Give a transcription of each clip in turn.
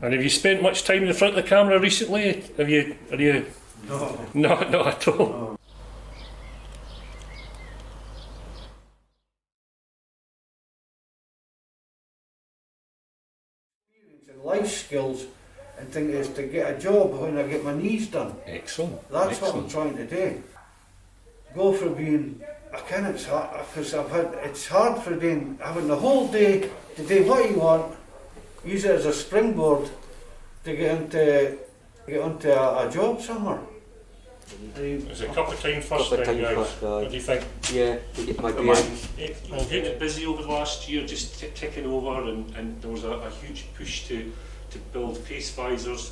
And have you spent much time in front of the camera recently? Are you? No. Not at all. No. And life skills and think is to get a job when I get my knees done. Excellent. That's Excellent. what I'm trying to do. Go for being, I can't, it's hard, because it's hard for having the whole day to do what you want, use it as a springboard to get onto a job somewhere. There's a couple of time first Couple of then, time guys. first, What do you think? Yeah, to get my Well, bearings. good, busy over the last year, just ticking over, and there was a huge push to build face visors.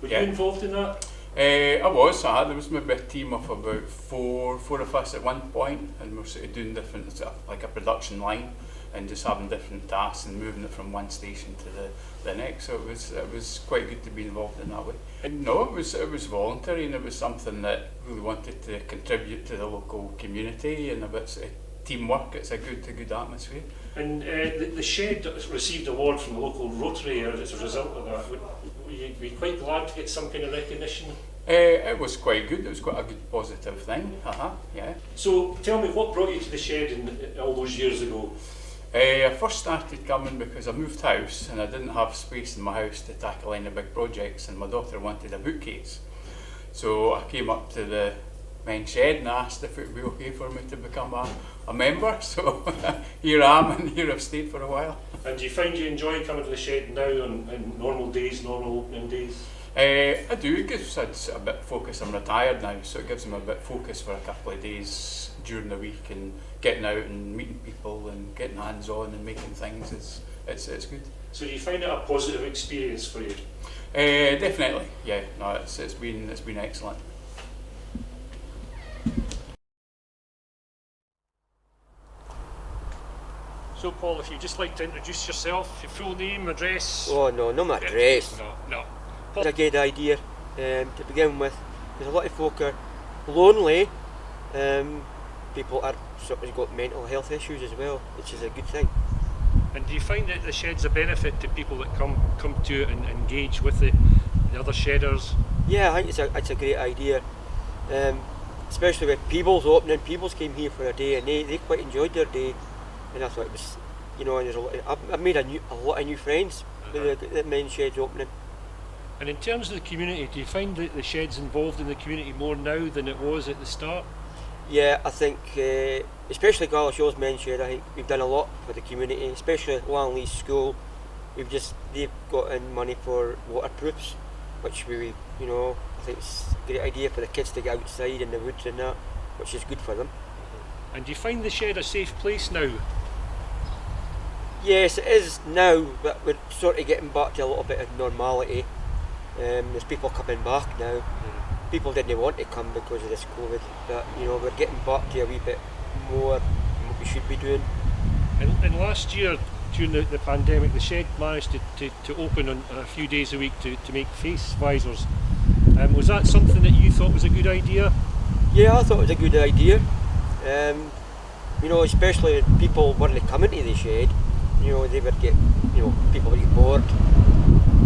Were you involved in that? I was. There was maybe a team of about four of us at one point, and we were sort of doing different, sort of like a production line, and just having different tasks and moving it from one station to the next. So it was quite good to be involved in that way. And no, it was voluntary, and it was something that really wanted to contribute to the local community, and a bit sort of teamwork. It's a good atmosphere. And the shed received an award from the local Rotary as a result of that. Were you quite glad to get some kind of recognition? It was quite good. It was quite a good positive thing. Yeah. So tell me, what brought you to the shed all those years ago? I first started coming because I moved house and I didn't have space in my house to tackle any big projects, and my daughter wanted a bookcase. So I came up to the men's shed and asked if it would be okay for me to become a member. So here I am, and here I've stayed for a while. And do you find you enjoy coming to the shed now on normal days, normal opening days? I do. It gives us a bit of focus. I'm retired now, so it gives me a bit of focus for a couple of days during the week, and getting out and meeting people and getting hands on and making things. It's good. So do you find it a positive experience for you? Definitely, yeah. No, it's been excellent. So Paul, if you'd just like to introduce yourself, your full name, address. Oh no, not my address. No. It's a good idea to begin with. There's a lot of folk are lonely. People are sort of got mental health issues as well, which is a good thing. And do you find that the shed's a benefit to people that come to it and engage with the other shedders? Yeah, I think it's a great idea. Especially with Peebles opening. Peebles came here for a day and they quite enjoyed their day. And I thought it was, and there's I've made a lot of new friends with the men's sheds opening. And in terms of the community, do you find that the shed's involved in the community more now than it was at the start? Yeah, I think, especially Gala Shaw's men's shed, I think we've done a lot for the community, especially Langley School. They've got in money for waterproofs, which I think it's a great idea for the kids to get outside in the woods and that, which is good for them. And do you find the shed a safe place now? Yes, it is now, but we're sort of getting back to a little bit of normality. There's people coming back now. People didn't want to come because of this COVID, but we're getting back to a wee bit more than what we should be doing. And last year, during the pandemic, the shed managed to open on a few days a week to make face visors. Was that something that you thought was a good idea? Yeah, I thought it was a good idea. Especially when people weren't coming to the shed, they would get, people would get bored,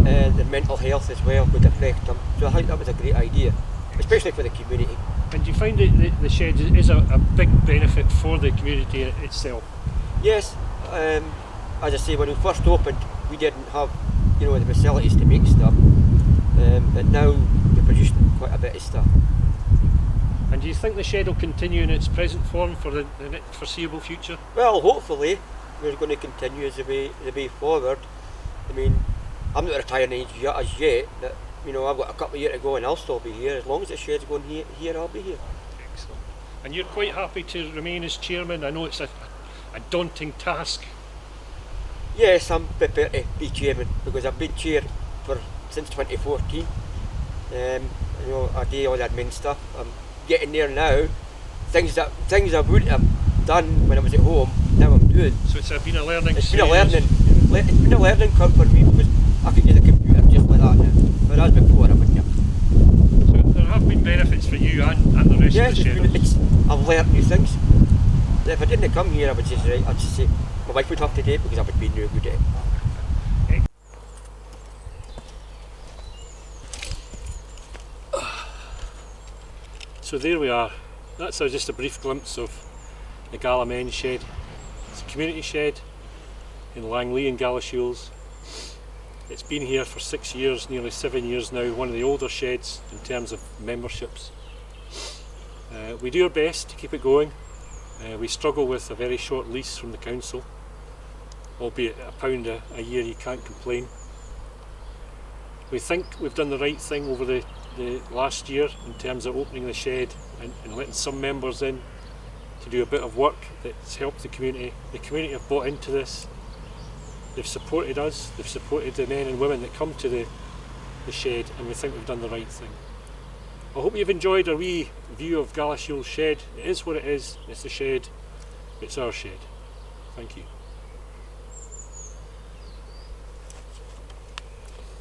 and their mental health as well would affect them. So I think that was a great idea, especially for the community. And do you find that the shed is a big benefit for the community itself? Yes, as I say, when we first opened, we didn't have, the facilities to make stuff, but now we're producing quite a bit of stuff. And do you think the shed will continue in its present form for the foreseeable future? Well, hopefully we're going to continue as the way forward. I mean, I'm not retiring age as yet, but I've got a couple of years to go and I'll still be here. As long as the shed's going here, I'll be here. Excellent. And you're quite happy to remain as chairman? I know it's a daunting task. Yes, I'm prepared to be chairman because I've been chair since 2014. I do all the admin stuff. I'm getting there now. Things I wouldn't have done when I was at home, now I'm doing. So it's been a learning. It's been a learning curve for me because I can use a computer just like that now. Whereas before I wouldn't have. So there have been benefits for you and the rest of the shedders? I've learnt new things. If I didn't come here, I'd just say my wife would have to do it because I would be no good at it. So there we are. That's just a brief glimpse of the Gala men's shed. It's a community shed in Langley and Galashiels. It's been here for 6 years, nearly 7 years now, one of the older sheds in terms of memberships. We do our best to keep it going. We struggle with a very short lease from the council, albeit £1 a year, you can't complain. We think we've done the right thing over the last year in terms of opening the shed and letting some members in to do a bit of work that's helped the community. The community have bought into this. They've supported us, they've supported the men and women that come to the shed, and we think we've done the right thing. I hope you've enjoyed a wee view of Galashiels shed. It is what it is, it's a shed, it's our shed. Thank you.